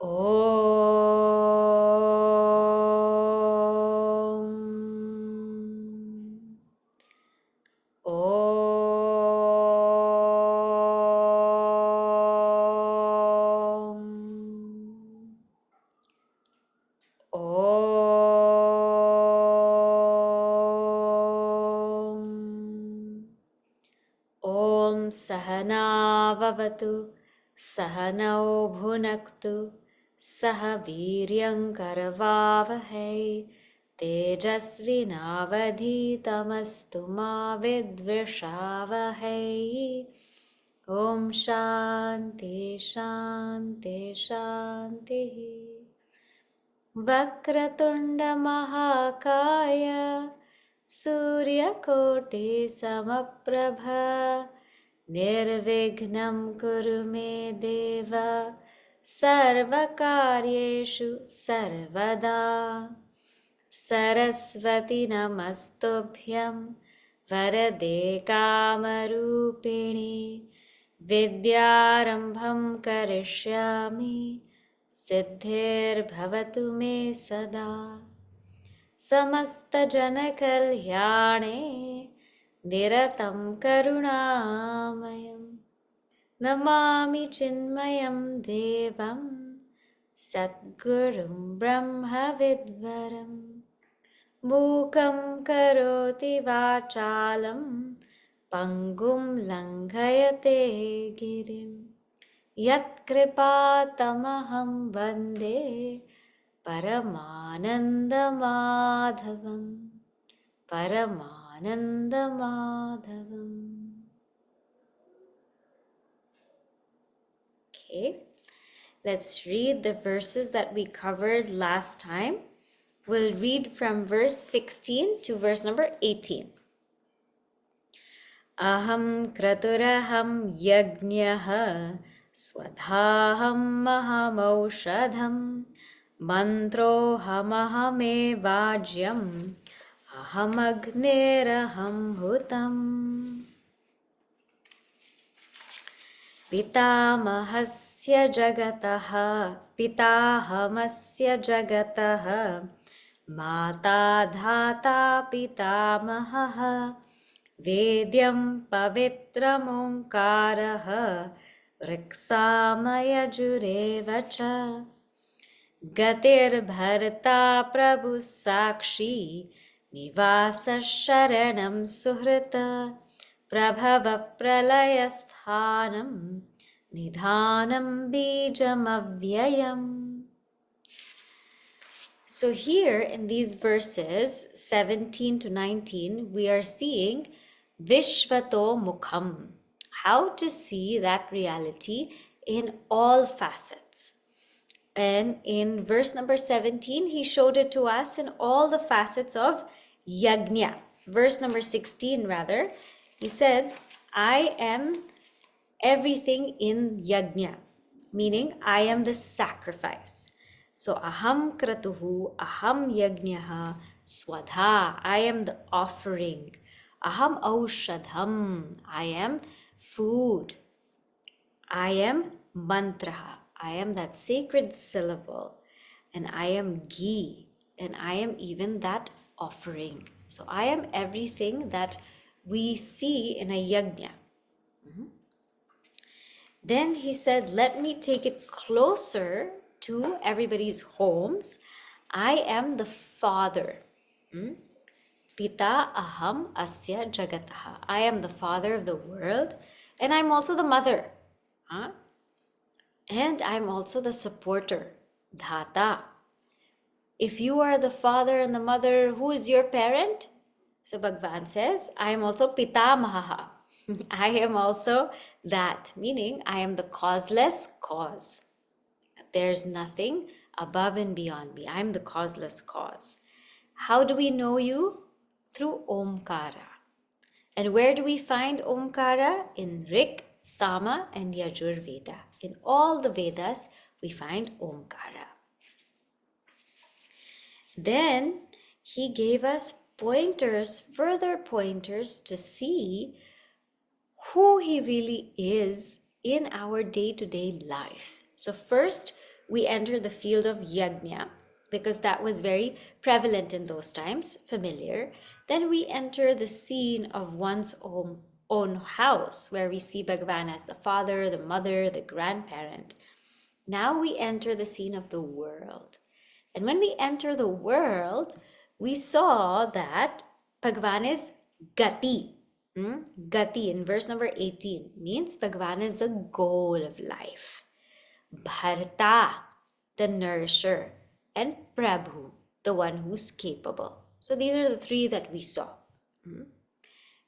Om Sahana Vavatu Sahanao Bhunaktu Saha Viryam Karavavahai Tejasvinavadhitamastu ma vidvishavahai. Om Shanti Shanti Shanti. Vakratunda Mahakaya Suryakoti Samaprabha Nirvignam Kuru Me Deva Sarvakaryeshu Sarvada Sarasvati Namastubhyam Varade Kamarupini Vidyarambham Karishyami Siddhir me sada Samasta Janakalyane Niratam Karunamayam Namami Chinmayam Devam Satgurum Brahma Vidvaram Mukam Karoti Vachalam Pangum Langhayate Girim Yat kripa tamaham vande Paramananda Madhavam. Paramananda Madhavam. Okay, let's read the verses that we covered last time. We'll read from verse 16 to verse number 18. Aham kraturaham yajnaha Swadhaham mahamaushadham Mantrohamahame vajyam Ahamagneraham bhutam Pitamahasya jagataha Mata dhata pitamahaha Vedyam pavitram omkaraha Riksamaya jurevacha Gatir bharta prabhu sakshi Nivasah sharanam suhrita Prabhava pralayasthanam Nidhanam bijam avyayam. So here in these verses 17 to 19 we are seeing Vishvato Mukham, how to see that reality in all facets. And in verse number 17, he showed it to us in all the facets of yajna. Verse number 16 rather, he said, I am everything in yajna, meaning I am the sacrifice. So aham kratuhu, aham yajnaha, swadha, I am the offering. Aham aushadham, I am food. I am mantraha, I am that sacred syllable. And I am ghee, and I am even that offering. So I am everything that we see in a yajna. Then he said, let me take it closer to everybody's homes. I am the father. Pita aham asya jagataha. I am the father of the world, and I'm also the mother. And I'm also the supporter. Dhata. If you are the father and the mother, who is your parent? So Bhagwan says, I am also pitamaha. I am also that, meaning I am the causeless cause. There's nothing above and beyond me. I'm the causeless cause. How do we know you? Through Omkara. And where do we find Omkara? In Rik, Sama, and Yajur Veda. In all the Vedas, we find Omkara. Then he gave us pointers, further pointers to see who he really is in our day-to-day life. So first, we enter the field of yajna, because that was very prevalent in those times, familiar. Then we enter the scene of one's own house, where we see Bhagavan as the father, the mother, the grandparent. Now we enter the scene of the world. And when we enter the world, we saw that Bhagavan is Gati. Gati in verse number 18 means Bhagavan is the goal of life. Bharta, the nourisher, and Prabhu, the one who's capable. So these are the three that we saw.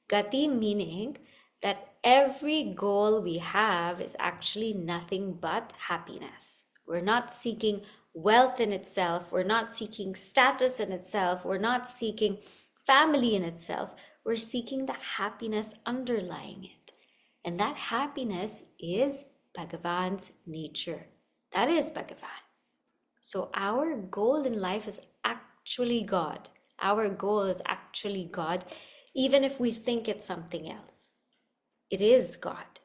Gati meaning that every goal we have is actually nothing but happiness. We're not seeking wealth in itself. We're not seeking status in itself. We're not seeking family in itself. We're seeking the happiness underlying it. And that happiness is Bhagavan's nature. That is Bhagavan. So our goal in life is actually God. Our goal is actually God, even if we think it's something else. It is God.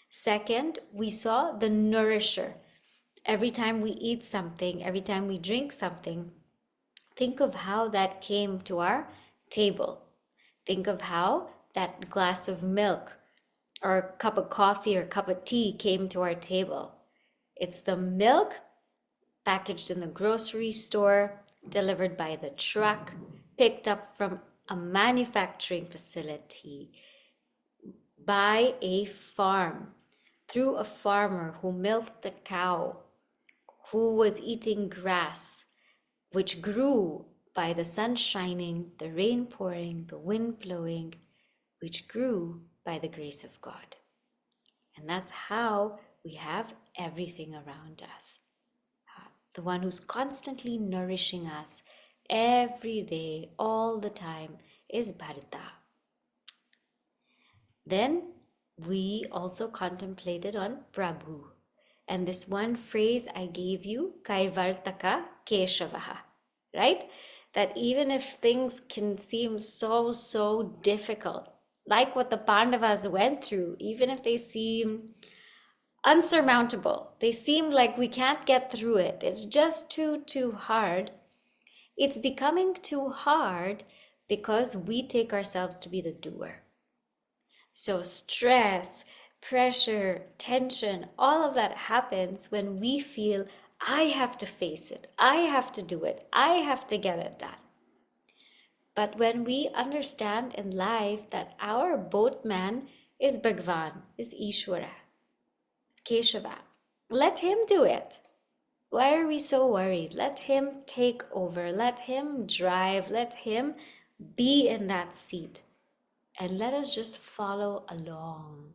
Second, we saw the nourisher. Every time we eat something, every time we drink something, think of how that came to our table. Think of how that glass of milk or a cup of coffee or a cup of tea came to our table. It's the milk packaged in the grocery store, delivered by the truck, picked up from a manufacturing facility, by a farm, through a farmer who milked a cow, who was eating grass, which grew by the sun shining, the rain pouring, the wind blowing, which grew by the grace of God. And that's how we have everything around us. The one who's constantly nourishing us every day, all the time, is Bharta. Then we also contemplated on Prabhu. And this one phrase I gave you, Kaivartaka Keshavaha, right? That even if things can seem so difficult, like what the Pandavas went through, even if they seem unsurmountable, they seem like we can't get through it, it's just too hard. It's becoming too hard because we take ourselves to be the doer. So stress, pressure, tension, all of that happens when we feel, I have to face it, I have to do it, I have to get it done. But when we understand in life that our boatman is Bhagwan, is Ishwara, is Keshava, let him do it. Why are we so worried? Let him take over, let him drive, let him be in that seat. And let us just follow along.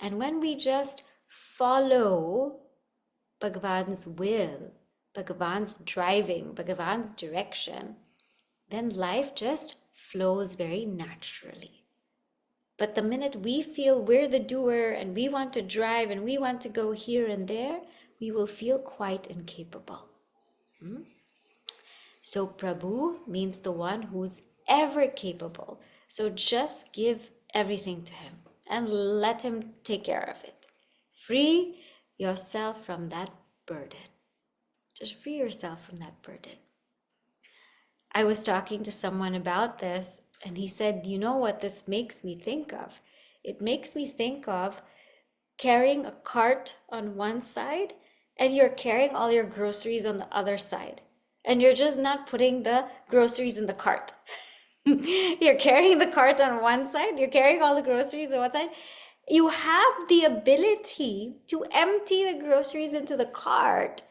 And when we just follow Bhagavan's will, Bhagavan's driving, Bhagavan's direction, then life just flows very naturally. But the minute we feel we're the doer and we want to drive and we want to go here and there, we will feel quite incapable. So Prabhu means the one who's ever capable. So just give everything to him and let him take care of it. Free yourself from that burden. Just free yourself from that burden. I was talking to someone about this and he said, you know what this makes me think of? It makes me think of carrying a cart on one side and you're carrying all your groceries on the other side. And you're just not putting the groceries in the cart. You're carrying the cart on one side, you're carrying all the groceries on one side. You have the ability to empty the groceries into the cart,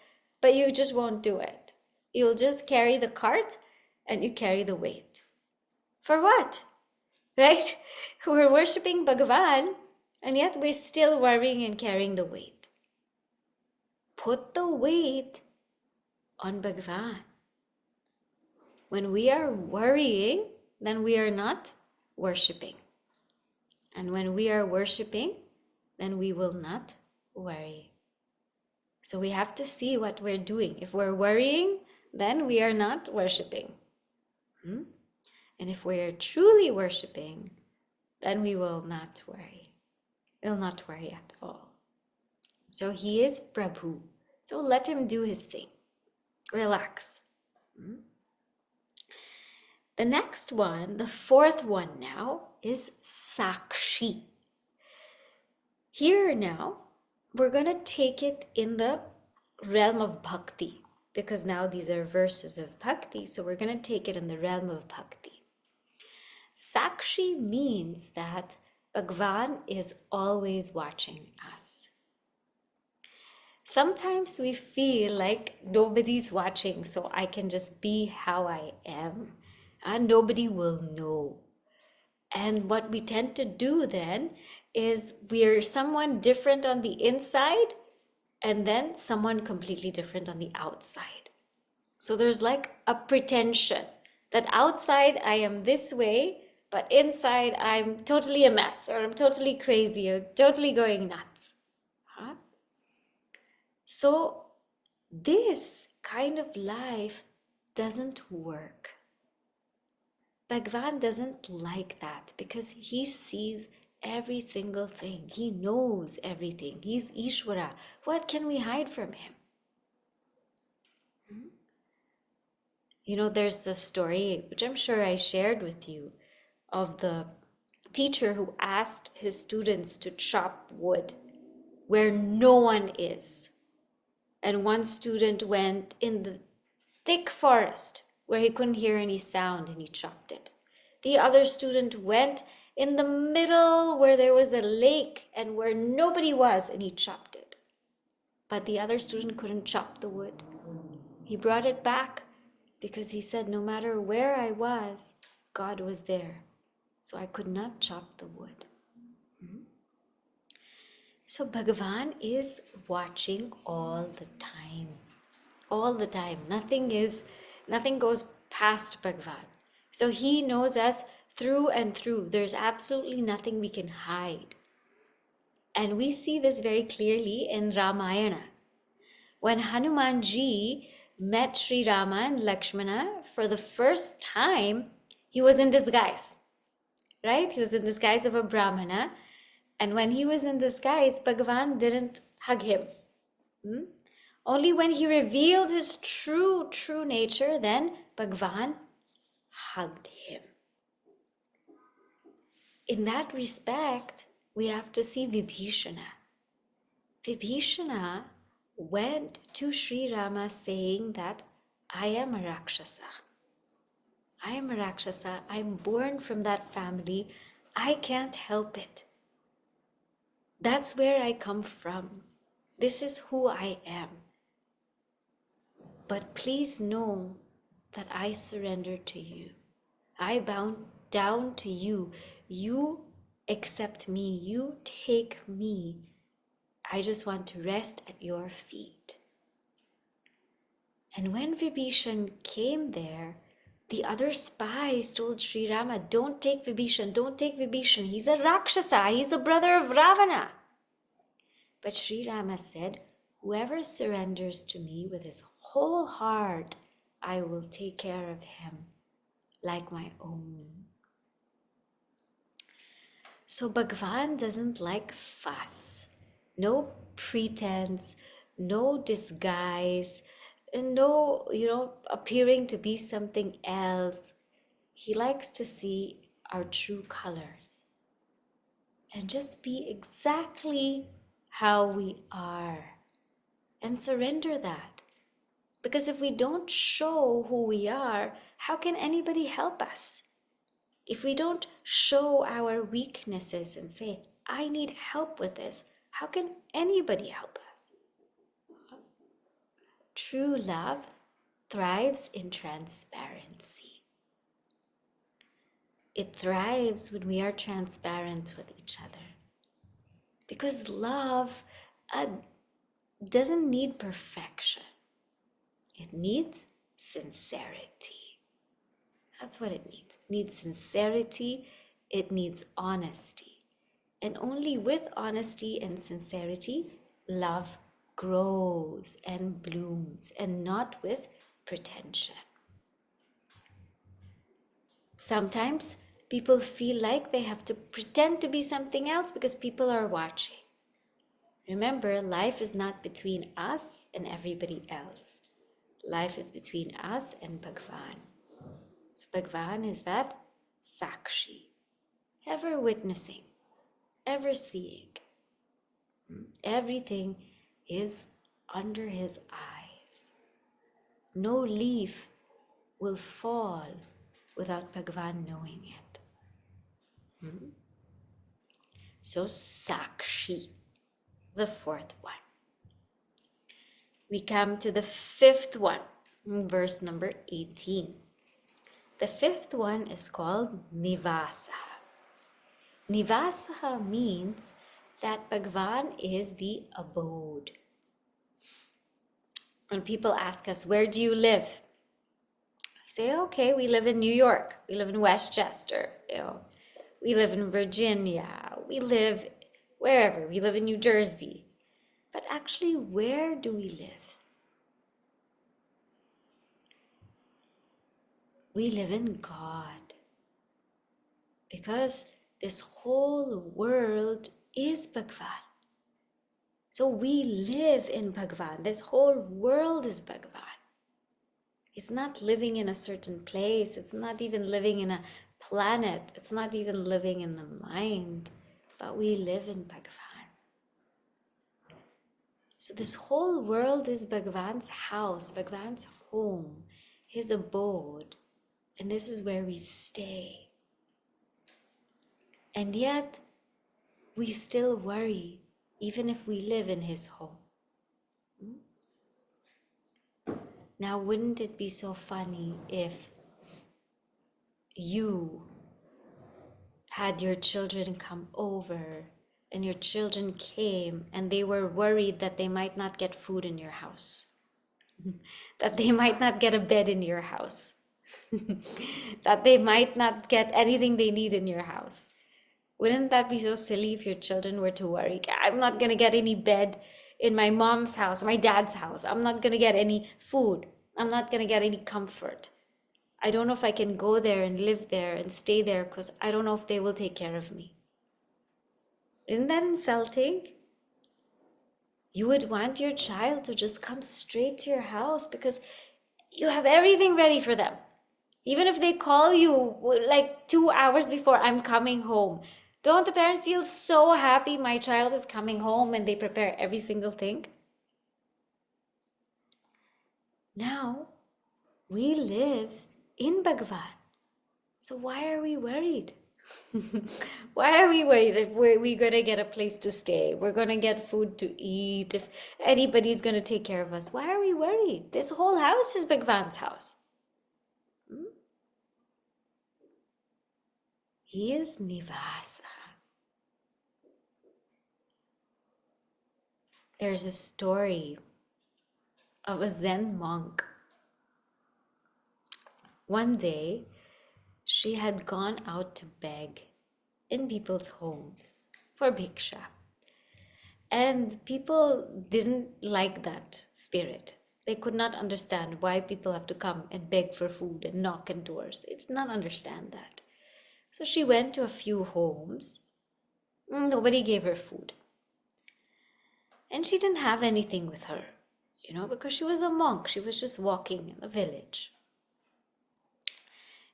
but you just won't do it. You'll just carry the cart and you carry the weight. For what? Right? We're worshipping Bhagavan and yet we're still worrying and carrying the weight. Put the weight on Bhagavan. When we are worrying, then we are not worshipping. And when we are worshipping, then we will not worry. So we have to see what we're doing. If we're worrying, then we are not worshipping. And if we are truly worshipping, then we will not worry. We'll not worry at all. So he is Prabhu. So let him do his thing. Relax. The next one, the fourth one now, is Sakshi. Here now, we're going to take it in the realm of bhakti, because now these are verses of bhakti, so we're going to take it in the realm of bhakti. Sakshi means that Bhagwan is always watching us. Sometimes we feel like nobody's watching, so I can just be how I am, and nobody will know. And what we tend to do then is we're someone different on the inside and then someone completely different on the outside. So there's like a pretension that outside I am this way, but inside I'm totally a mess, or I'm totally crazy, or totally going nuts. Huh? So this kind of life doesn't work. Bhagwan doesn't like that because he sees every single thing. He knows everything. He's Ishvara. What can we hide from him? You know, there's the story, which I'm sure I shared with you, of the teacher who asked his students to chop wood where no one is. And one student went in the thick forest where he couldn't hear any sound and he chopped it. The other student went in the middle where there was a lake and where nobody was and he chopped it. But the other student couldn't chop the wood. He brought it back because he said, no matter where I was, God was there. So I could not chop the wood. So Bhagavan is watching all the time. All the time. Nothing goes past Bhagavan. So he knows us through and through. There's absolutely nothing we can hide. And we see this very clearly in Ramayana. When Hanumanji met Sri Rama and Lakshmana for the first time, he was in disguise, right? He was in disguise of a Brahmana. And when he was in disguise, Bhagavan didn't hug him. Only when he revealed his true nature, then Bhagavan hugged him. In that respect, we have to see Vibhishana. Vibhishana went to Sri Rama saying that I am a Rakshasa. I am a Rakshasa. I'm born from that family. I can't help it. That's where I come from. This is who I am. But please know that I surrender to you. I bow down to you. You accept me. You take me. I just want to rest at your feet. And when Vibhishan came there, the other spies told Sri Rama, don't take Vibhishan, don't take Vibhishan. He's a Rakshasa, he's the brother of Ravana. But Sri Rama said, whoever surrenders to me with his whole heart, I will take care of him like my own. So Bhagwan doesn't like fuss, no pretense, no disguise, no, appearing to be something else. He likes to see our true colors and just be exactly how we are and surrender that. Because if we don't show who we are, how can anybody help us? If we don't show our weaknesses and say, I need help with this, how can anybody help us? True love thrives in transparency. It thrives when we are transparent with each other. Because love doesn't need perfection. It needs sincerity. That's what it needs. It needs sincerity. It needs honesty. And only with honesty and sincerity, love grows and blooms, and not with pretension. Sometimes people feel like they have to pretend to be something else because people are watching. Remember, life is not between us and everybody else. Life is between us and Bhagwan. So Bhagwan is that Sakshi, ever witnessing, ever seeing. Everything is under his eyes. No leaf will fall without Bhagwan knowing it. So Sakshi, the fourth one. We come to the fifth one, verse number 18. The fifth one is called Nivasah. Nivasah means that Bhagwan is the abode. When people ask us, where do you live? I say, okay, we live in New York. We live in Westchester. We live in Virginia. We live wherever. We live in New Jersey. But actually, where do we live? We live in God. Because this whole world is Bhagwan. So we live in Bhagwan. This whole world is Bhagwan. It's not living in a certain place. It's not even living in a planet. It's not even living in the mind. But we live in Bhagwan. So this whole world is Bhagwan's house, Bhagwan's home, his abode. And this is where we stay. And yet, we still worry, even if we live in his home. Now, wouldn't it be so funny if you had your children come over and your children came and they were worried that they might not get food in your house, that they might not get a bed in your house, that they might not get anything they need in your house? Wouldn't that be so silly if your children were to worry, I'm not going to get any bed in my mom's house, my dad's house. I'm not going to get any food. I'm not going to get any comfort. I don't know if I can go there and live there and stay there because I don't know if they will take care of me. Isn't that insulting? You would want your child to just come straight to your house because you have everything ready for them. Even if they call you like 2 hours before, I'm coming home. Don't the parents feel so happy my child is coming home and they prepare every single thing? Now, we live in Bhagwan. So why are we worried? Why are we worried if we're going to get a place to stay? We're going to get food to eat. If anybody's going to take care of us. Why are we worried? This whole house is Bhagwan's house. He is Nivasah. There's a story of a Zen monk. One day, she had gone out to beg in people's homes for bhiksha. And people didn't like that spirit. They could not understand why people have to come and beg for food and knock on doors. They did not understand that. So she went to a few homes. Nobody gave her food. And she didn't have anything with her, because she was a monk. She was just walking in the village.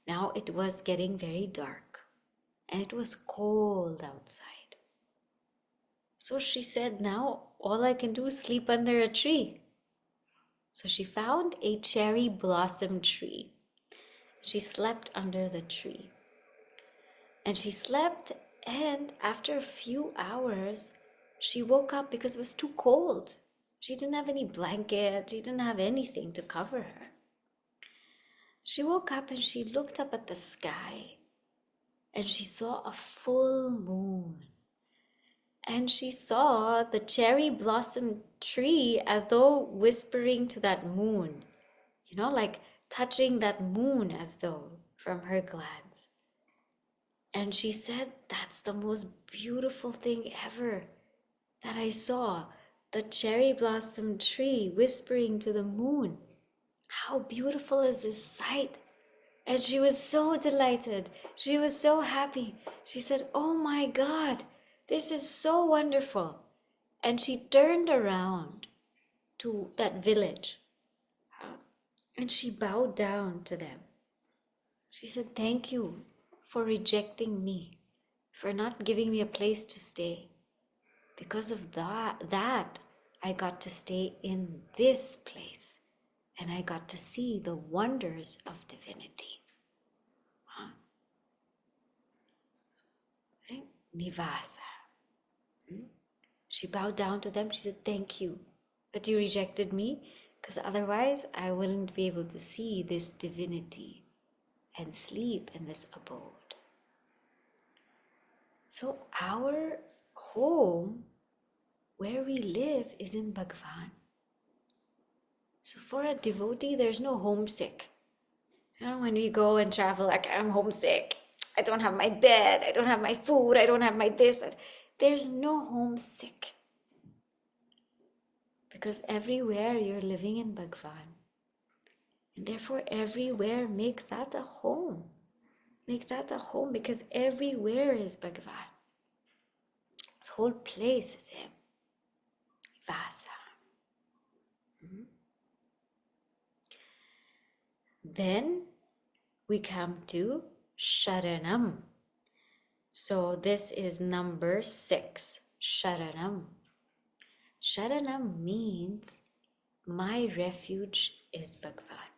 Now it was getting very dark and it was cold outside. So she said, now all I can do is sleep under a tree. So she found a cherry blossom tree. She slept under the tree. And she slept, and after a few hours, she woke up because it was too cold. She didn't have any blanket. She didn't have anything to cover her. She woke up and she looked up at the sky and she saw a full moon. And she saw the cherry blossom tree as though whispering to that moon, like touching that moon as though from her glance. And she said, that's the most beautiful thing ever that I saw. The cherry blossom tree whispering to the moon. How beautiful is this sight? And she was so delighted. She was so happy. She said, oh my God, this is so wonderful. And she turned around to that village, and she bowed down to them. She said, "Thank you for rejecting me, for not giving me a place to stay. Because of that I got to stay in this place, and I got to see the wonders of divinity." Right? Nivasah. She bowed down to them. She said, "Thank you that you rejected me, because otherwise I wouldn't be able to see this divinity and sleep in this abode." So our home, where we live, is in Bhagwan. So for a devotee, there's no homesick. You know, when we go and travel, like, I'm homesick. I don't have my bed. I don't have my food. I don't have my this. There's no homesick. Because everywhere you're living in Bhagwan. And therefore, everywhere, make that a home. Make that a home, because everywhere is Bhagwan. This whole place is Him. Vasa. Then we come to Sharanam. So this is number 6, Sharanam. Sharanam means my refuge is Bhagwan.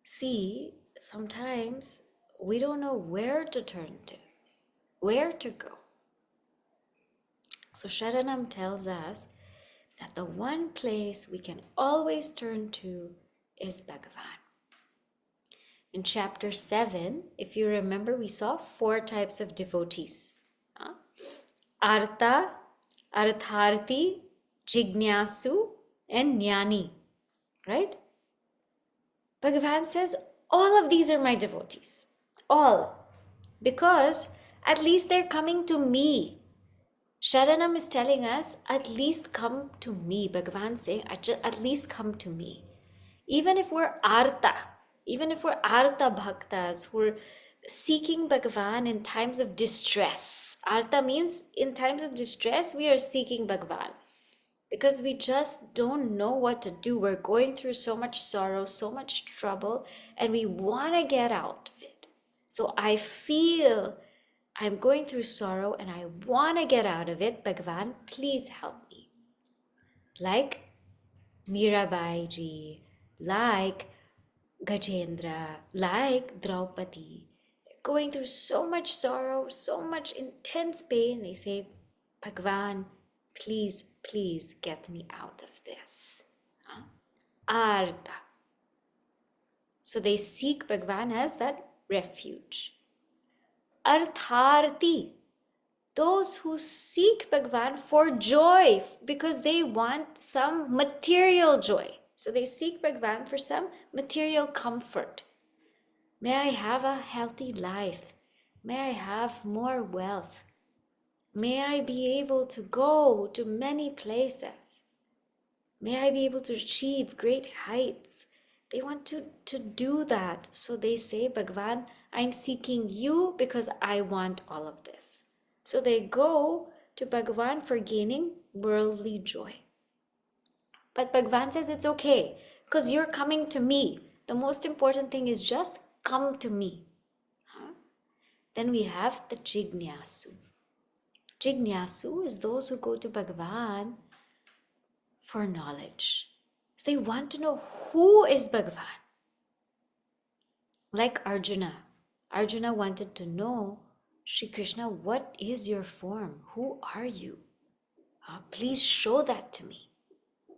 See, sometimes we don't know where to turn to, where to go. So Sharanam tells us that the one place we can always turn to is Bhagwan. In chapter 7, if you remember, we saw 4 types of devotees. Artha, Artharthi, Jignasu, and Gyani. Right? Bhagavan says, all of these are my devotees. All. Because at least they're coming to me. Sharanam is telling us, at least come to me. Bhagavan saying, at least come to me. Even if we're Artha Bhaktas who are seeking Bhagavan in times of distress. Artha means in times of distress, we are seeking Bhagavan. Because we just don't know what to do. We're going through so much sorrow, so much trouble, and we want to get out of it. So I feel I'm going through sorrow and I want to get out of it. Bhagavan, please help me. Like Mirabai ji, like Gajendra, like Draupadi. They're going through so much sorrow, so much intense pain. They say, Bhagavan, please, please get me out of this. Artha. So they seek Bhagavan as that refuge. Artharti. Those who seek Bhagavan for joy, because they want some material joy. So they seek Bhagavan for some material comfort. May I have a healthy life. May I have more wealth. May I be able to go to many places. May I be able to achieve great heights. They want to do that. So they say, Bhagavan, I'm seeking you because I want all of this. So they go to Bhagavan for gaining worldly joy. But Bhagavan says it's okay because you're coming to me. The most important thing is just come to me. Then we have the Jignasu. Jignasu is those who go to Bhagavan for knowledge. So they want to know who is Bhagavan. Like Arjuna. Arjuna wanted to know, Shri Krishna, what is your form? Who are you? Please show that to me.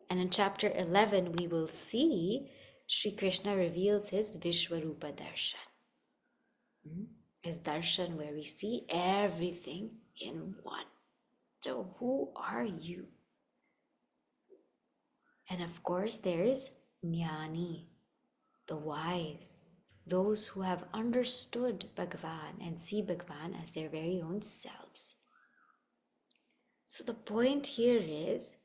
And in chapter 11, we will see Shri Krishna reveals his Vishwarupa Darshan. His darshan where we see everything in one. So who are you? And of course, there is Gyani, the wise, those who have understood Bhagavan and see Bhagavan as their very own selves. So the point here is,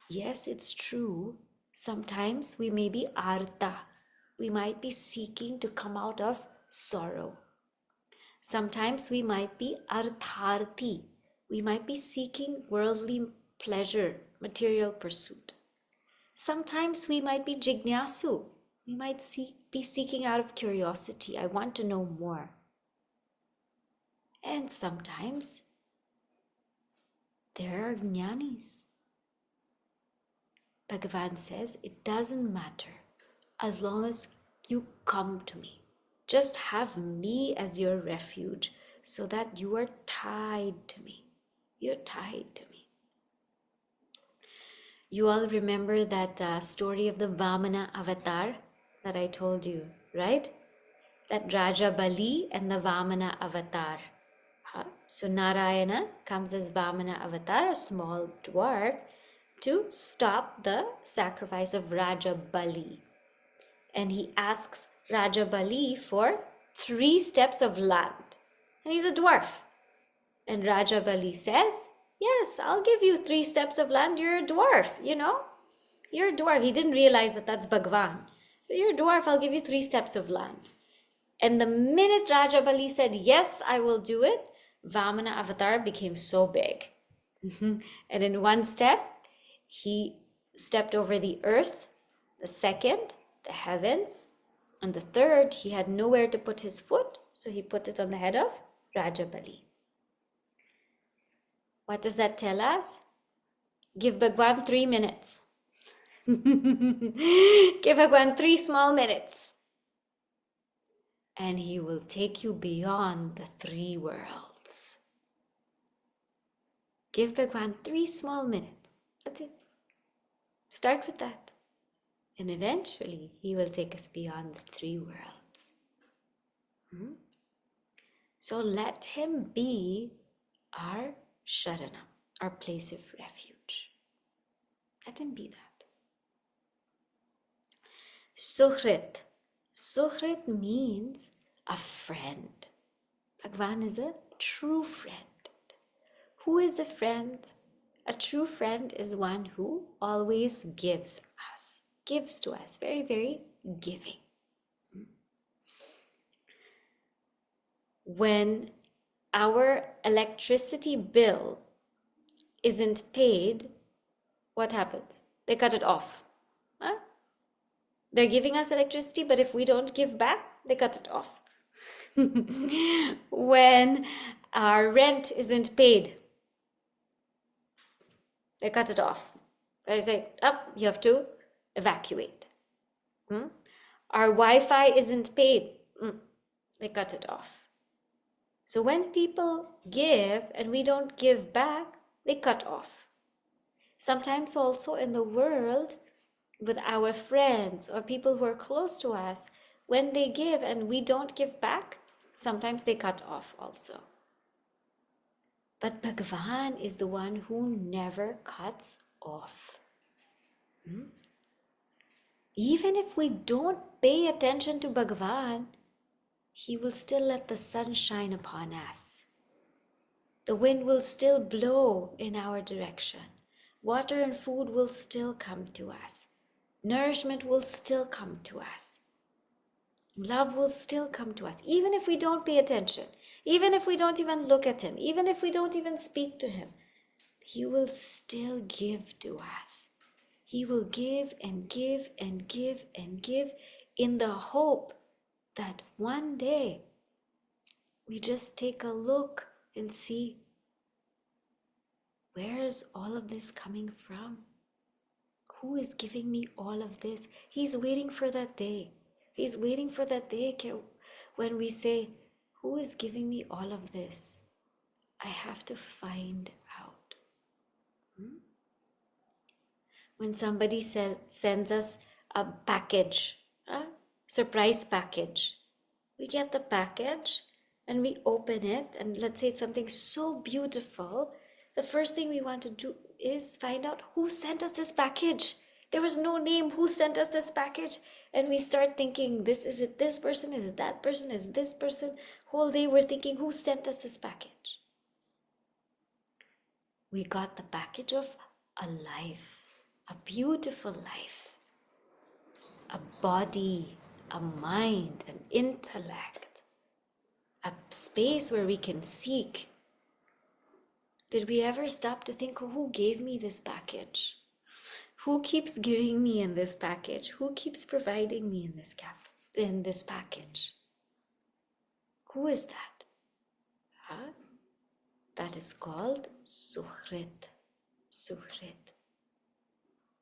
yes, it's true. Sometimes we may be artha. We might be seeking to come out of sorrow. Sometimes we might be artharti. we might be seeking worldly pleasure, material pursuit. Sometimes we might be jignasu. We might be seeking out of curiosity. I want to know more. And sometimes there are jnanis. Bhagavan says it doesn't matter as long as you come to me. Just have me as your refuge so that you are tied to me. You're tied to me. You all remember that story of the Vamana avatar that I told you, right? That Raja Bali and the Vamana avatar. So Narayana comes as Vamana avatar, a small dwarf, to stop the sacrifice of Raja Bali. And he asks Raja Bali for 3 steps of land. And he's a dwarf. And Raja Bali says, yes, I'll give you 3 steps of land. You're a dwarf, You're a dwarf. He didn't realize that that's Bhagwan. So you're a dwarf, I'll give you 3 steps of land. And the minute Raja Bali said, yes, I will do it, Vamana avatar became so big. And in 1 step, he stepped over the earth. The second, the heavens. And the third, he had nowhere to put his foot, so he put it on the head of Raja Bali. What does that tell us? Give Bhagwan 3 minutes. Give Bhagwan 3 small minutes. And he will take you beyond the 3 worlds. Give Bhagwan 3 small minutes. That's it. Start with that. And eventually, he will take us beyond the 3 worlds. So let him be our Saranam, our place of refuge. Let him be that. Suhrit. Suhrit means a friend. Bhagwan is a true friend. Who is a friend? A true friend is one who always gives to us, very, very giving. When our electricity bill isn't paid, what happens? They cut it off. Huh? They're giving us electricity, but if we don't give back, they cut it off. When our rent isn't paid, they cut it off. They say, you have to evacuate. Our Wi-Fi isn't paid. They cut it off. So when people give and we don't give back, they cut off. Sometimes also in the world, with our friends or people who are close to us, when they give and we don't give back, sometimes they cut off also. But Bhagavan is the one who never cuts off. Even if we don't pay attention to Bhagavan, he will still let the sun shine upon us. The wind will still blow in our direction. Water and food will still come to us. Nourishment will still come to us. Love will still come to us, even if we don't pay attention, even if we don't even look at him, even if we don't even speak to him. He will still give to us. He will give and give and give and give in the hope that one day we just take a look and see, where is all of this coming from? Who is giving me all of this? He's waiting for that day. He's waiting for that day when we say, who is giving me all of this? I have to find out. When somebody sends us a package, surprise package, we get the package and we open it, and let's say it's something so beautiful, the first thing we want to do is find out who sent us this package. There was no name. Who sent us this package? And we start thinking, this person, is it that person, is this person? Whole day we're thinking, who sent us this package? We got the package of a life, a beautiful life, a body, a mind, an intellect, a space where we can seek. Did we ever stop to think, who gave me this package? Who keeps giving me in this package? Who keeps providing me in this package? Who is that? Huh? That is called Suhrit. Suhrit.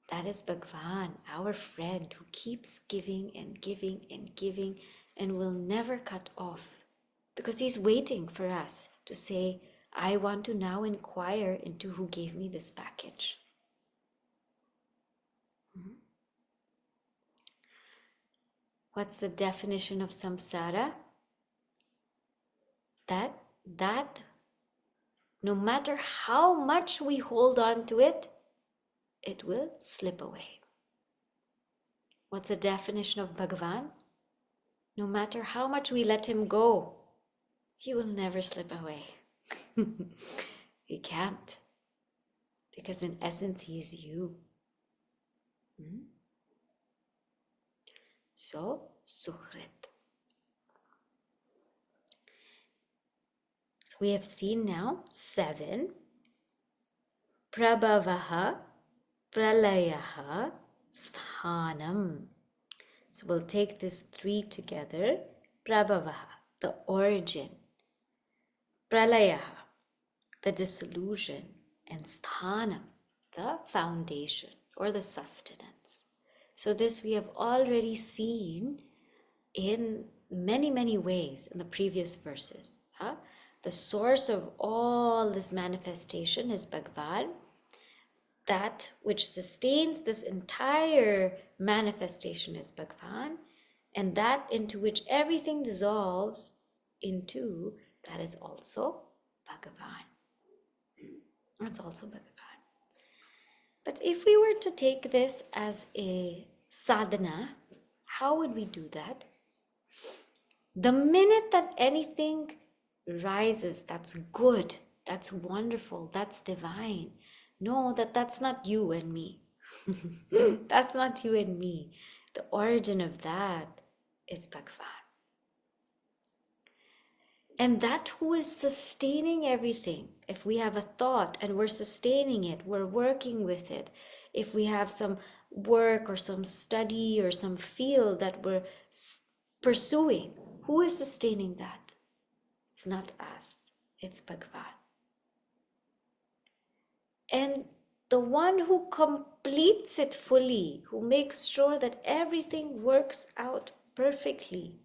That is Bhagwan, our friend who keeps giving and giving and giving and will never cut off, because he's waiting for us to say, I want to now inquire into who gave me this package. What's the definition of samsara? That no matter how much we hold on to it, it will slip away. What's the definition of Bhagavan? No matter how much we let him go, he will never slip away. He can't. Because in essence, he is you. So, Suhrit. So we have seen now 7. Prabhavaha, Pralayaha, Sthanam. So we'll take these 3 together. Prabhavaha, the origin. Pralayaha, the dissolution. And Sthanam, the foundation or the sustenance. So this we have already seen in many, many ways in the previous verses. The source of all this manifestation is Bhagwan. That which sustains this entire manifestation is Bhagwan. And that into which everything dissolves into, that is also Bhagavan. That's also Bhagavan. But if we were to take this as a sadhana, how would we do that? The minute that anything rises, that's good, that's wonderful, that's divine, know that that's not you and me. That's not you and me. The origin of that is Bhagwan. And that who is sustaining everything, if we have a thought and we're sustaining it, we're working with it, if we have some work or some study or some field that we're pursuing, who is sustaining that? It's not us, it's Bhagwan. And the one who completes it fully, who makes sure that everything works out perfectly,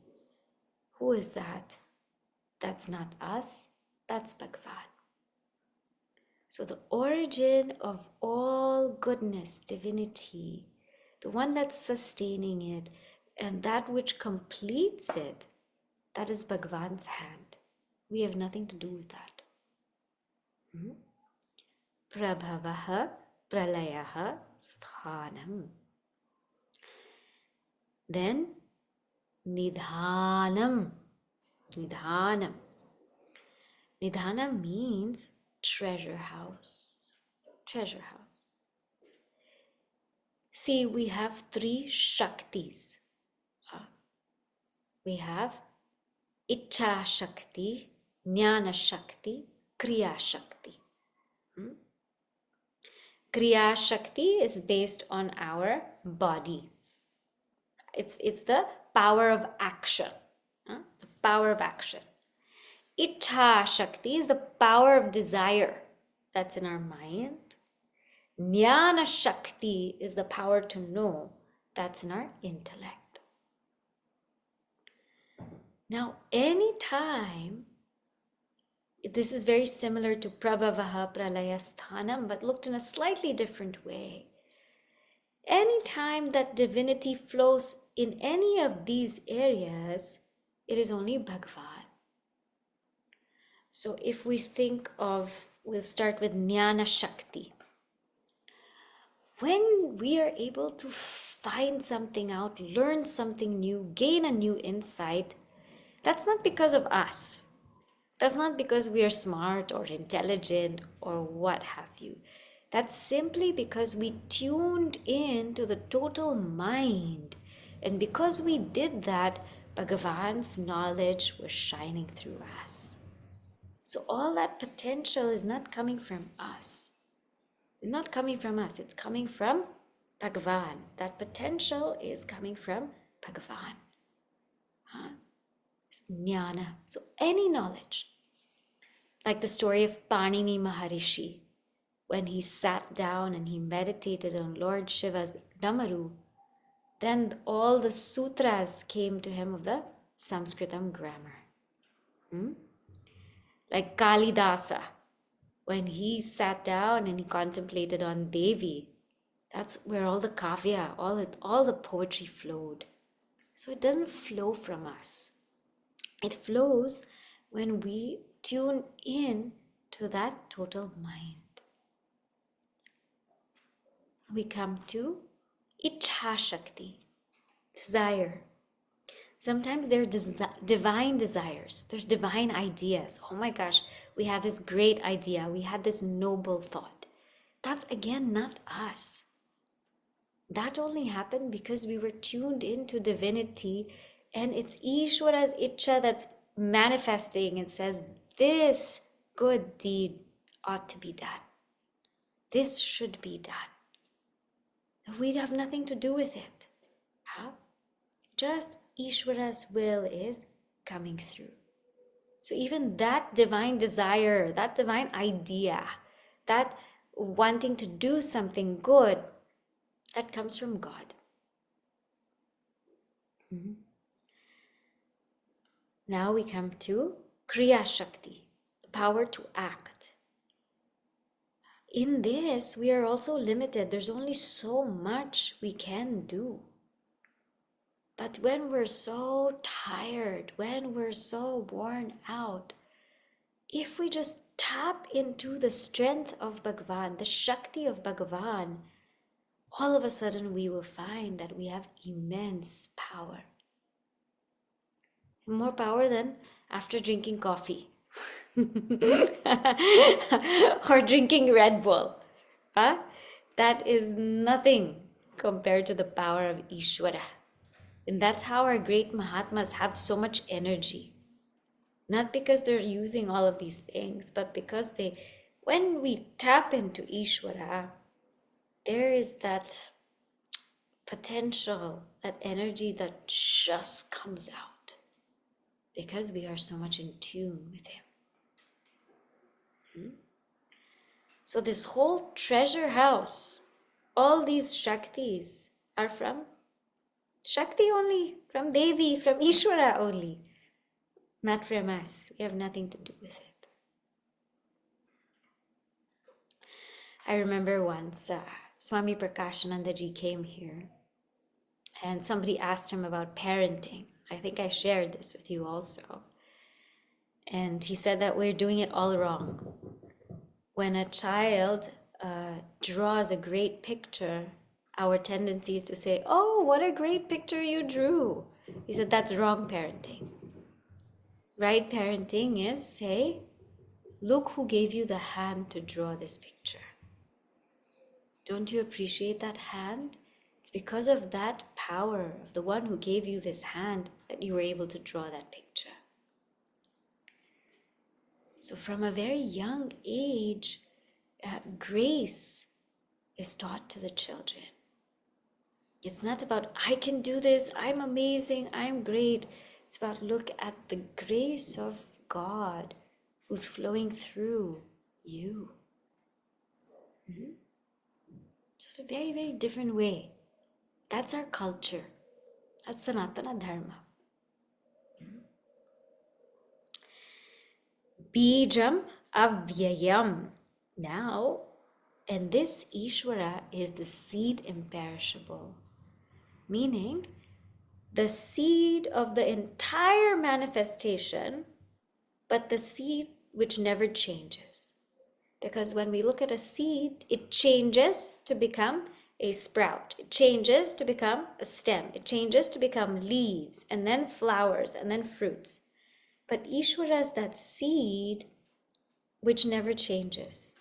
who is that? That's not us, that's Bhagwan. So the origin of all goodness, divinity, the one that's sustaining it, and that which completes it, that is Bhagwan's hand. We have nothing to do with that. Prabhavaha, Pralayaha, Sthanam. Then Nidhanam. Nidhanam. Nidhanam means treasure house. Treasure house. See, we have 3 Shaktis. We have Icha Shakti, Jnana Shakti, Kriya Shakti. Kriya Shakti is based on our body. It's the power of action. The power of action. Icha Shakti is the power of desire that's in our mind. Jnana Shakti is the power to know that's in our intellect. Now, anytime, this is very similar to Prabhavaha Pralaya Sthanam, but looked in a slightly different way. Anytime that divinity flows in any of these areas, it is only Bhagwan. So if we think of, we'll start with Jnana Shakti. When we are able to find something out, learn something new, gain a new insight, that's not because of us. That's not because we are smart or intelligent or what have you. That's simply because we tuned in to the total mind. And because we did that, Bhagavan's knowledge was shining through us. So all that potential is not coming from us. It's not coming from us. It's coming from Bhagwan. That potential is coming from Bhagwan. Huh? It's jnana. So any knowledge. Like the story of Panini Maharishi, when he sat down and he meditated on Lord Shiva's Damaru, then all the sutras came to him of the Sanskritam grammar. Like Kalidasa, when he sat down and he contemplated on Devi, that's where all the kavya, all the poetry flowed. So it doesn't flow from us. It flows when we tune in to that total mind. We come to Ichha Shakti, desire. Sometimes there are divine desires. There's divine ideas. Oh my gosh, we had this great idea. We had this noble thought. That's again not us. That only happened because we were tuned into divinity, and it's Ishwara's Icha that's manifesting and says, this good deed ought to be done. This should be done. We have nothing to do with it. Huh? Just Ishwara's will is coming through. So even that divine desire, that divine idea, that wanting to do something good, that comes from God. Now we come to Kriya Shakti, the power to act. In this, we are also limited. There's only so much we can do. But when we're so tired, when we're so worn out, if we just tap into the strength of Bhagwan, the Shakti of Bhagwan, all of a sudden we will find that we have immense power. More power than after drinking coffee or drinking Red Bull. Huh? That is nothing compared to the power of Ishwara. And that's how our great Mahatmas have so much energy. Not because they're using all of these things, but because when we tap into Ishwara, there is that potential, that energy that just comes out because we are so much in tune with Him. So this whole treasure house, all these Shaktis are from Shakti only, from Devi, from Ishwara only. Not from us. We have nothing to do with it. I remember once Swami Prakashanandaji came here and somebody asked him about parenting. I think I shared this with you also. And he said that we're doing it all wrong. When a child draws a great picture, our tendency is to say, oh, what a great picture you drew. He said that's wrong parenting. Right parenting is say, look who gave you the hand to draw this picture. Don't you appreciate that hand? It's because of that power of the one who gave you this hand that you were able to draw that picture. So from a very young age, grace is taught to the children. It's not about, I can do this, I'm amazing, I'm great. It's about, look at the grace of God who's flowing through you. It's a very, very different way. That's our culture. That's Sanatana Dharma. Bijam avyayam. Now, and this Ishvara is the seed imperishable. Meaning, the seed of the entire manifestation, but the seed which never changes. Because when we look at a seed, it changes to become a sprout. It changes to become a stem. It changes to become leaves, and then flowers, and then fruits. But Ishvara is that seed which never changes,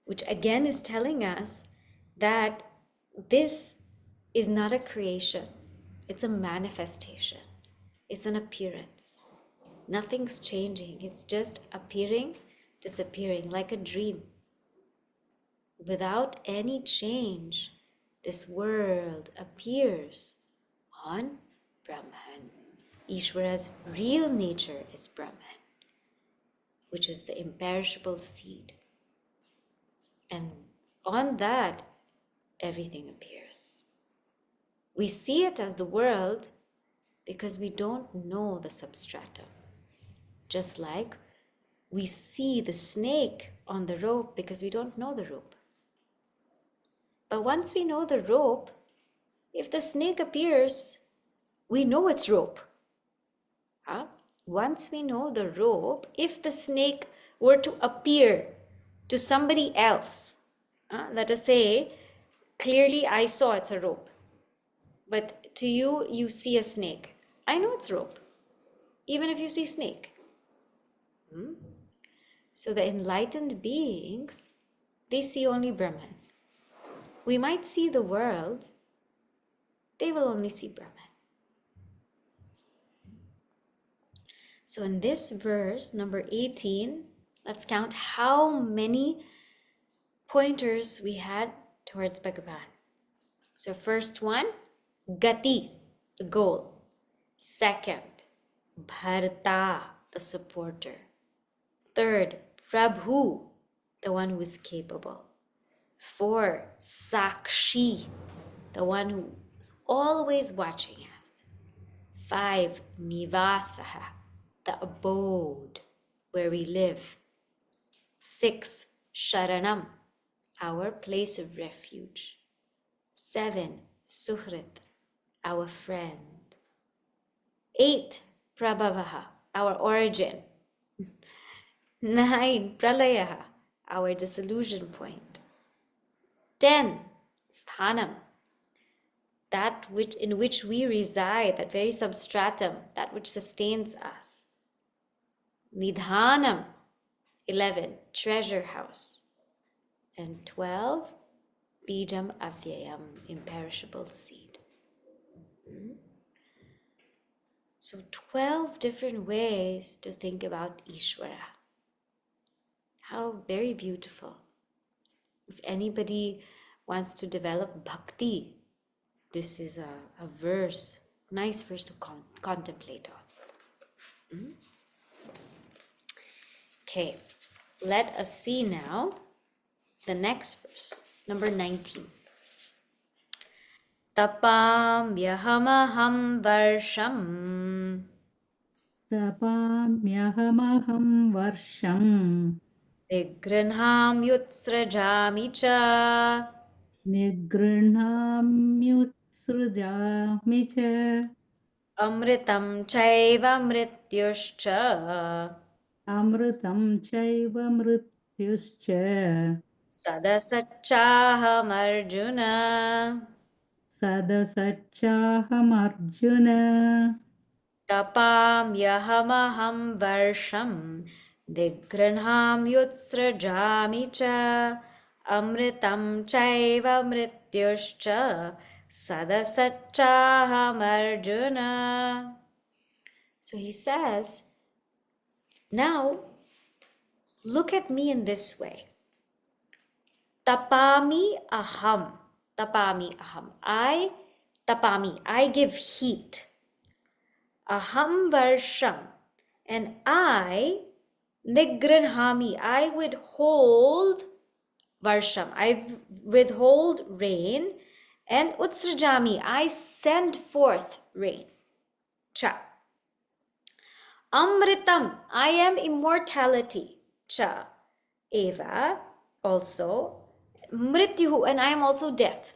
which again is telling us that this is not a creation. It's a manifestation. It's an appearance. Nothing's changing. It's just appearing, disappearing like a dream. Without any change, this world appears on Brahman. Ishvara's real nature is Brahman, which is the imperishable seed. And on that, everything appears. We see it as the world because we don't know the substratum. Just like we see the snake on the rope because we don't know the rope. But once we know the rope, if the snake appears, we know it's rope. Huh? Once we know the rope, if the snake were to appear to somebody else, let us say, clearly I saw it's a rope, but to you, you see a snake. I know it's rope, even if you see snake. So the enlightened beings, they see only Brahman. We might see the world, they will only see Brahman. So in this verse, number 18, let's count how many pointers we had towards Bhagavan. So first one, Gati, the goal. Second, Bharta, the supporter. Third, Prabhu, the one who is capable. 4, Sakshi, the one who's always watching us. 5, Nivasah, the abode where we live. 6, Saranam, our place of refuge. 7, Suhrit, our friend. 8, Prabhavaha, our origin. 9, Pralayaha, our disillusion point. 10, Sthanam, that which in which we reside, that very substratum, that which sustains us. Nidhanam, 11, treasure house. And 12, Bijam Avyayam, imperishable seed. So 12 different ways to think about Ishvara. How very beautiful. If anybody wants to develop bhakti, this is a verse, nice verse to contemplate on. Okay, let us see now the next verse, number 19. Tapamyahamaham varsham. Tapamyaham varsham. Nigrinham yutsrajami cha. Nigrinhamyutsrujami cha. Amritam chaiva mrityuscha. Amritam chaiva mrityuscha. Sadasachaham Arjuna. Sadasachaham Arjuna. Tapamyahamaham varsham. Nigrinham yutsrajami cha. Amritam chaiva mrityuscha. Sadasachaham Arjuna. So he says, now look at me in this way. Tapami aham. Tapami aham. I give heat. Aham varsham. And I, nigrinhami, I withhold varsham. I withhold rain. And utsrajami, I send forth rain. Cha. Amritam, I am immortality. Cha. Eva, also. Mrityuhu, and I am also death.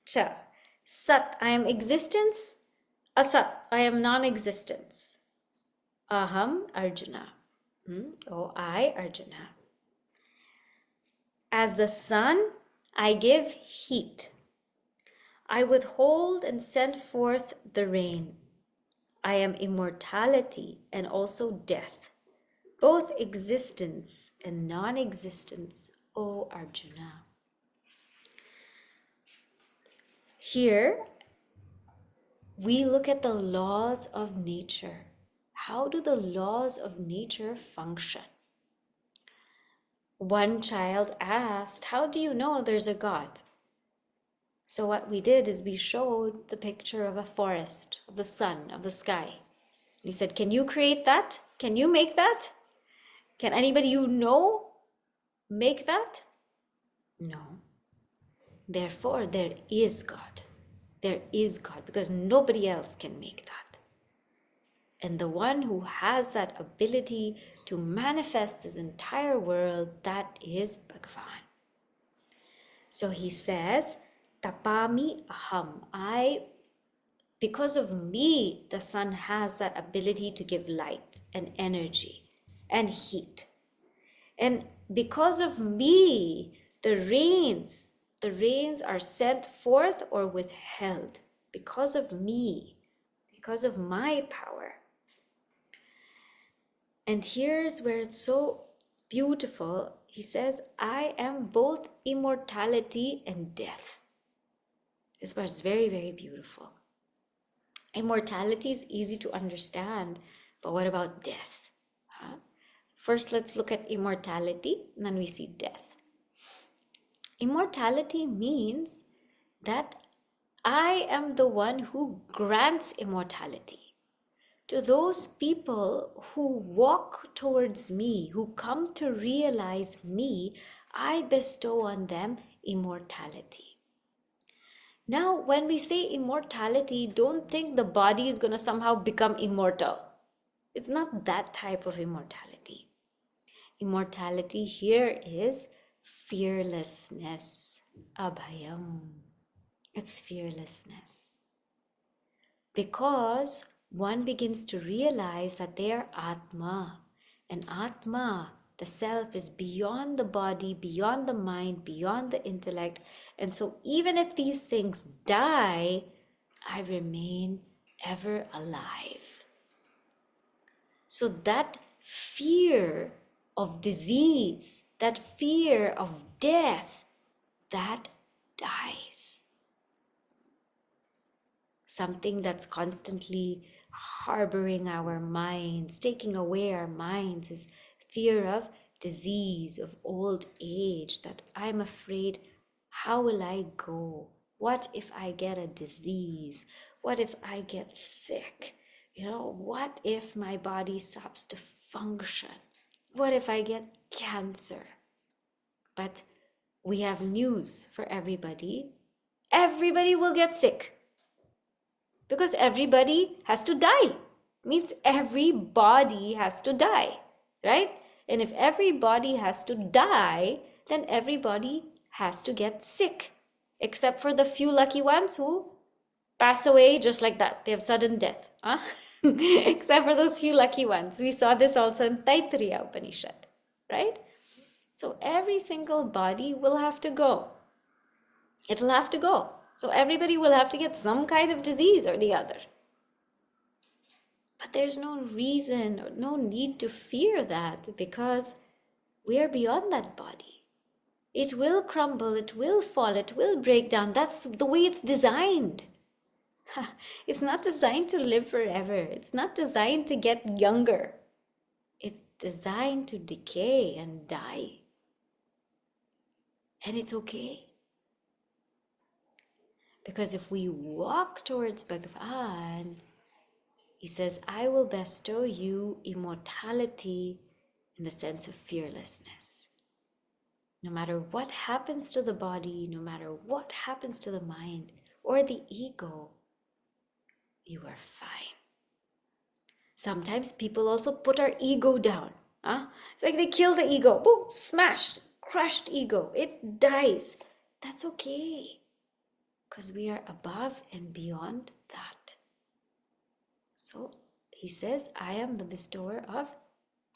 Cha. Sat, I am existence. Asat, I am non-existence. Aham, Arjuna. Oh, I, Arjuna. As the sun, I give heat. I withhold and send forth the rain. I am immortality and also death, both existence and non-existence, O Arjuna. Here, we look at the laws of nature, How do the laws of nature function? One child asked, how do you know there's a God? So what we did is we showed the picture of a forest, of the sun, of the sky. We said, can you create that? Can you make that? Can anybody you know make that? No. Therefore, there is God. There is God because nobody else can make that. And the one who has that ability to manifest this entire world, that is Bhagwan. So he says, Tapami aham. Because of me, the sun has that ability to give light and energy and heat. And because of me, the rains are sent forth or withheld. Because of me, because of my power. And here's where it's so beautiful. He says, I am both immortality and death. This part is very, very beautiful. Immortality is easy to understand, but what about death? Huh? First, let's look at immortality, and then we see death. Immortality means that I am the one who grants immortality to those people who walk towards me, who come to realize me. I bestow on them immortality. Now, when we say immortality, don't think the body is going to somehow become immortal. It's not that type of immortality. Immortality here is fearlessness, abhayam. It's fearlessness. Because one begins to realize that they are Atma. And Atma, the self, is beyond the body, beyond the mind, beyond the intellect. And so even if these things die, I remain ever alive. So that fear of disease, that fear of death, that dies. Something that's constantly harboring our minds, taking away our minds, is fear of disease, of old age, that I'm afraid, how will I go? What if I get a disease? What if I get sick? What if my body stops to function? What if I get cancer? But we have news for everybody. Everybody will get sick. Because everybody has to die. Means everybody has to die, right? And if everybody has to die, then everybody has to get sick. Except for the few lucky ones who pass away just like that. They have sudden death. Huh? Except for those few lucky ones. We saw this also in Taittiriya Upanishad, right? So every single body will have to go. It'll have to go. So everybody will have to get some kind of disease or the other. But there's no reason or no need to fear that, because we are beyond that body. It will crumble, it will fall, it will break down. That's the way it's designed. It's not designed to live forever. It's not designed to get younger. It's designed to decay and die. And it's okay. Because if we walk towards Bhagwan, he says, I will bestow you immortality in the sense of fearlessness. No matter what happens to the body, no matter what happens to the mind or the ego, you are fine. Sometimes people also put our ego down. It's like they kill the ego. Boom, smashed, crushed ego. It dies. That's okay. Because we are above and beyond that. So he says, I am the bestower of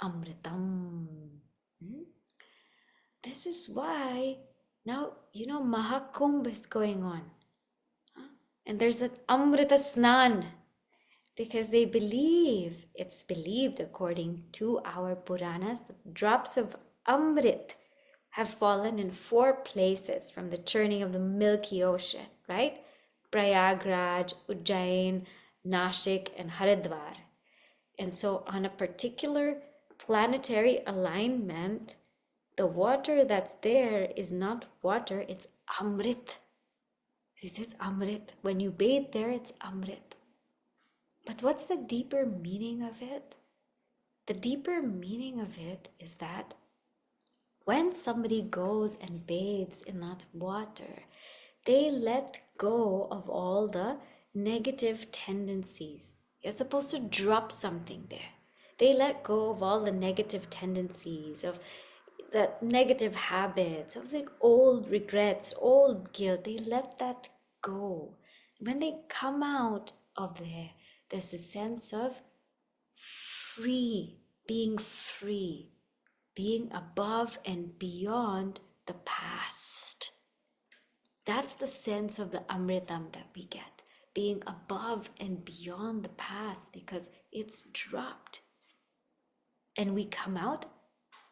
Amritam. This is why now, Mahakumbh is going on. And there's that Amrita Snan. Because it's believed according to our Puranas, that drops of Amrit have fallen in 4 places from the churning of the Milky Ocean, right? Prayagraj, Ujjain, Nashik, and Haridwar. And so on a particular planetary alignment, the water that's there is not water, it's Amrit. This is Amrit. When you bathe there, it's Amrit. But what's the deeper meaning of it? The deeper meaning of it is that when somebody goes and bathes in that water, they let go of all the negative tendencies. You're supposed to drop something there. They let go of all the negative tendencies, of the negative habits, of the old regrets, old guilt. They let that go. When they come out of there, there's a sense of free, being above and beyond the past. That's the sense of the Amritam that we get, being above and beyond the past because it's dropped. And we come out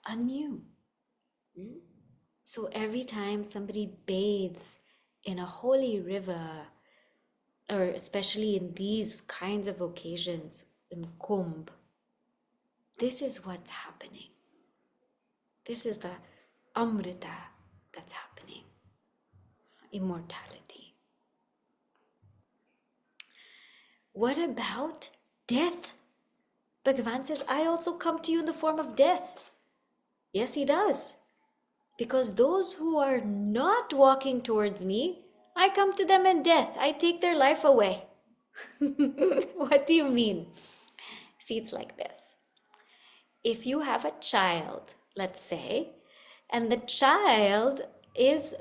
anew. So every time somebody bathes in a holy river, or especially in these kinds of occasions, in Kumbh, this is what's happening. This is the Amrita that's happening. Immortality. What about death? Bhagavan says, I also come to you in the form of death. Yes, he does. Because those who are not walking towards me, I come to them in death. I take their life away. What do you mean? See, it's like this. If you have a child, let's say, and the child is,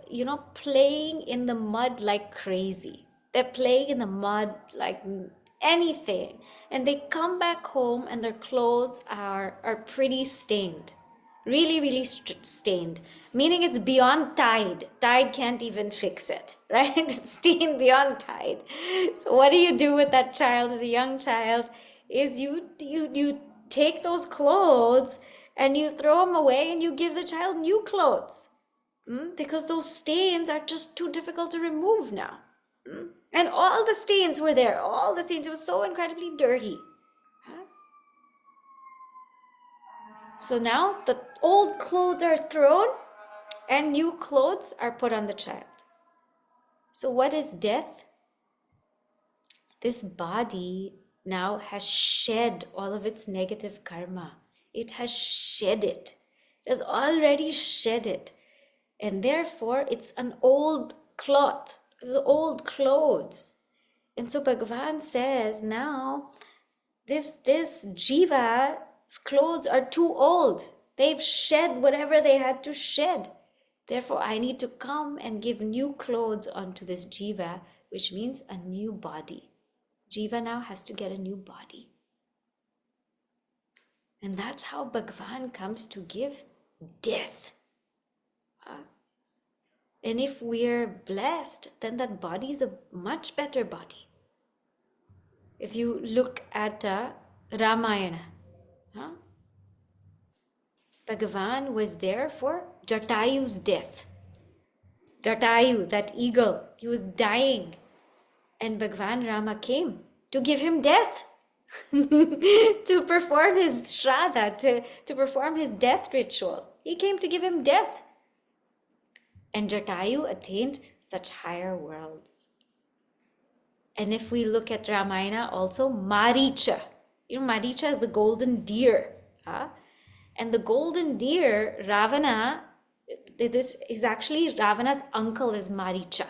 playing in the mud like crazy. They're playing in the mud like anything. And they come back home and their clothes are pretty stained. Really, really stained. Meaning it's beyond Tide. Tide can't even fix it, right? It's stained beyond Tide. So what do you do with that child as a young child? Is you take those clothes and you throw them away and you give the child new clothes. Because those stains are just too difficult to remove now. And all the stains were there. All the stains. It was so incredibly dirty. So now the old clothes are thrown and new clothes are put on the child. So what is death? This body now has shed all of its negative karma. It has shed it. It has already shed it. And therefore, it's an old cloth. It's old clothes. And so Bhagavan says, now, this jiva's clothes are too old. They've shed whatever they had to shed. Therefore, I need to come and give new clothes onto this jiva, which means a new body. Jiva now has to get a new body. And that's how Bhagavan comes to give death. And if we're blessed, then that body is a much better body. If you look at Ramayana, Bhagavan was there for Jatayu's death. Jatayu, that eagle, he was dying. And Bhagavan Rama came to give him death, to perform his shraddha, to perform his death ritual. He came to give him death. And Jatayu attained such higher worlds. And if we look at Ramayana also, Maricha. Maricha is the golden deer. And the golden deer, Ravana, this is actually Ravana's uncle is Maricha.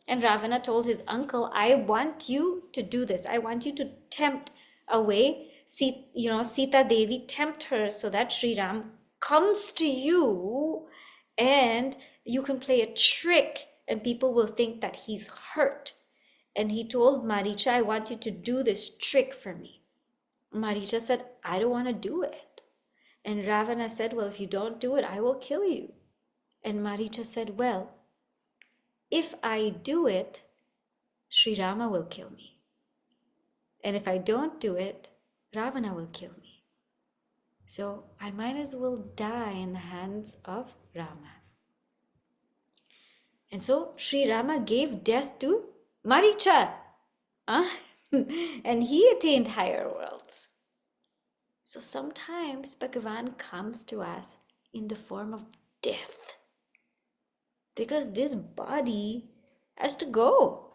And Ravana told his uncle, I want you to do this. I want you to tempt away, Sita Devi, tempt her so that Sri Ram comes to you and you can play a trick and people will think that he's hurt. And he told Maricha, I want you to do this trick for me. Maricha said, I don't want to do it. And Ravana said, well, if you don't do it, I will kill you. And Maricha said, well, if I do it, Sri Rama will kill me. And if I don't do it, Ravana will kill me. So I might as well die in the hands of Rama. And so Sri Rama gave death to Maricha. And he attained higher worlds. So sometimes Bhagavan comes to us in the form of death, because this body has to go.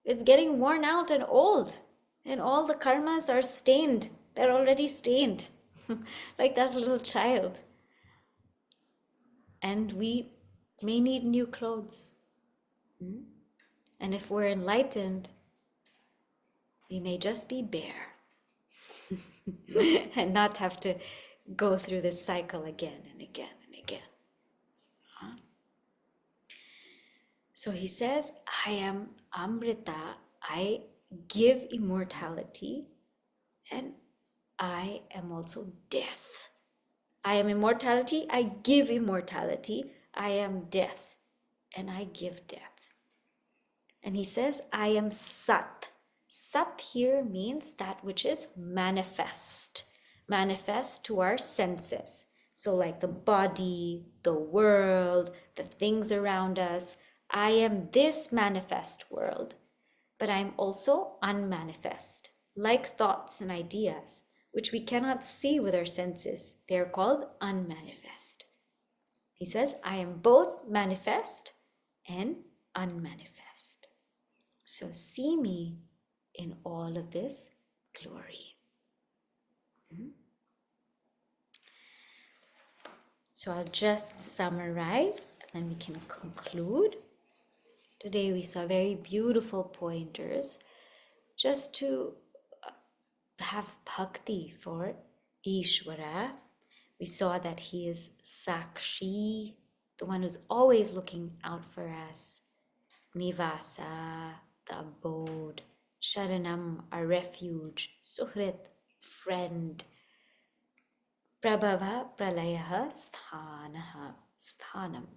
It's getting worn out and old, and all the karmas are stained. They're already stained, like that little child. And we may need new clothes. And if we're enlightened, we may just be bare and not have to go through this cycle again and again and again. So he says, I am Amrita, I give immortality, and I am also death. I am immortality, I give immortality, I am death, and I give death. And he says, I am Sat. Sat here means that which is manifest, manifest to our senses. So like the body, the world, the things around us. I am this manifest world, but I'm also unmanifest, like thoughts and ideas, which we cannot see with our senses. They are called unmanifest. He says, I am both manifest and unmanifest. So see me in all of this glory. So I'll just summarize and then we can conclude. Today we saw very beautiful pointers just to have bhakti for Ishvara. We saw that he is Sakshi, the one who's always looking out for us. Nivasah, the abode. Saranam, our refuge. Suhrit, friend. Prabhava, pralayaha, sthanam.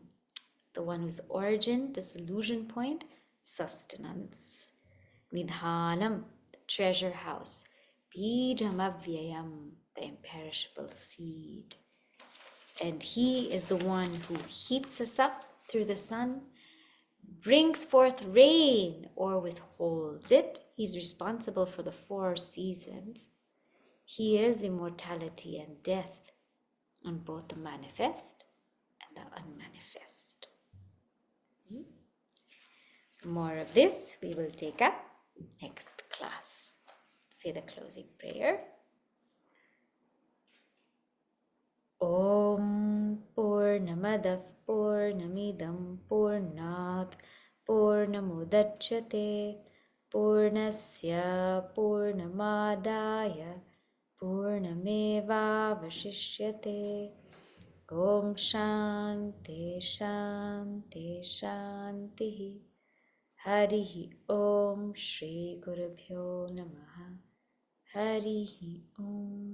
The one whose origin, disillusion point, sustenance. Nidhanam, the treasure house. Bijam avyayam, the imperishable seed. And he is the one who heats us up through the sun, brings forth rain or withholds it. He's responsible for the 4 seasons. He is immortality and death, on both the manifest and the unmanifest. So more of this we will take up next class. Say the closing prayer. Om Purnamadav Purnamidam Purnat Purnamudachyate Purnasya Purnamadaya Purnameva Vashishyate. Om Shanti Shanti Shanti. Harihi Om Shri Gurubhyo Namaha. Harihi Om.